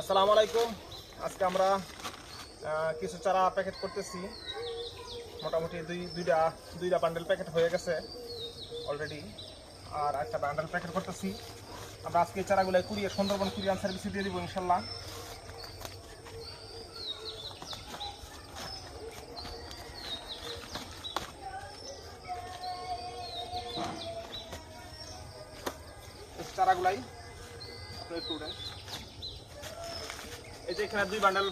আসসালামু আলাইকুম। আজকে আমরা কিছু চারা প্যাকেট করতেছি। মোটামুটি দুইটা বান্ডেল প্যাকেট হয়ে গেছে অলরেডি, আর একটা বান্ডেল প্যাকেট করতেছি। আমরা আজকে এই চারাগুলো সুন্দরবন কুরিয়ার সার্ভিসে দিয়ে দিব ইনশাল্লাহ। চারাগুলাই এই যে এখানে 2 বান্ডেল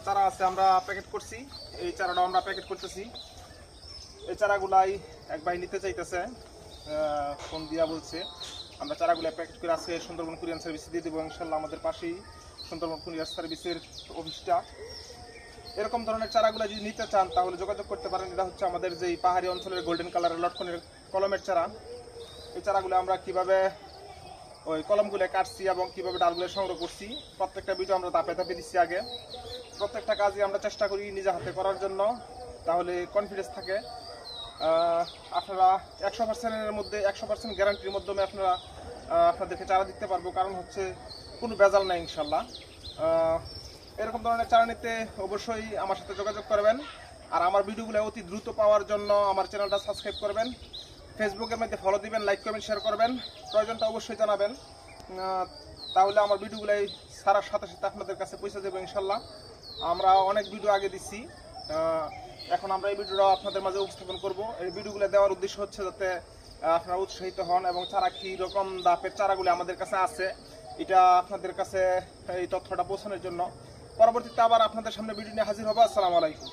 চারা আছে, আমরা প্যাকেট করছি। এই চারাটা আমরা প্যাকেট করতেছি। এই চারাগুলাই এক ভাই নিতে চাইতেছে, ফোন দিয়া বলছে আমরা চারাগুলো প্যাকেট করে আজকে সুন্দরবন কুরিয়ার সার্ভিসে দিয়ে দেবো ইনশাল্লাহ। আমাদের পাশেই সুন্দরবন কুরিয়ার সার্ভিসের অফিসটা। এরকম ধরনের চারাগুলো যদি নিতে চান তাহলে যোগাযোগ করতে পারেন। এটা হচ্ছে আমাদের যেই পাহাড়ি অঞ্চলের গোল্ডেন কালারের লটকনের কলমের চারা। এই চারাগুলো আমরা কিভাবে ওই কলমগুলো কাটছি এবং কীভাবে ডালগুলো সংগ্রহ করছি প্রত্যেকটা ভিডিও আমরা ধাপে ধাপে দিচ্ছি আগে। প্রত্যেকটা কাজই আমরা চেষ্টা করি নিজে হাতে করার জন্য, তাহলে কনফিডেন্স থাকে। আপনারা 100%-এর মধ্যে 100% গ্যারান্টির মাধ্যমে আপনাদেরকে চারা দিতে পারবো, কারণ হচ্ছে কোনো ভেজাল নাই ইনশাল্লাহ। এরকম ধরনের চারা নিতে অবশ্যই আমার সাথে যোগাযোগ করবেন। আর আমার ভিডিওগুলো অতি দ্রুত পাওয়ার জন্য আমার চ্যানেলটা সাবস্ক্রাইব করবেন, ফেসবুকের মধ্যে ফলো দিবেন, লাইক কমেন্ট শেয়ার করবেন, প্রয়োজনটা অবশ্যই জানাবেন। তাহলে আমার ভিডিওগুলাই ছাড়ার সাথে সাথে আপনাদের কাছে পৌঁছে দেবো ইনশাল্লাহ। আমরা অনেক ভিডিও আগে দিচ্ছি, এখন আমরা এই ভিডিওটা আপনাদের মাঝে উপস্থাপন করব। এই ভিডিওগুলো দেওয়ার উদ্দেশ্য হচ্ছে যাতে আপনারা উৎসাহিত হন এবং চারা কীরকম দাপের চারাগুলো আমাদের কাছে আছে এটা আপনাদের কাছে এই তথ্যটা পৌঁছানোর জন্য। পরবর্তীতে আবার আপনাদের সামনে ভিডিও নিয়ে হাজির হবো। আসসালামু আলাইকুম।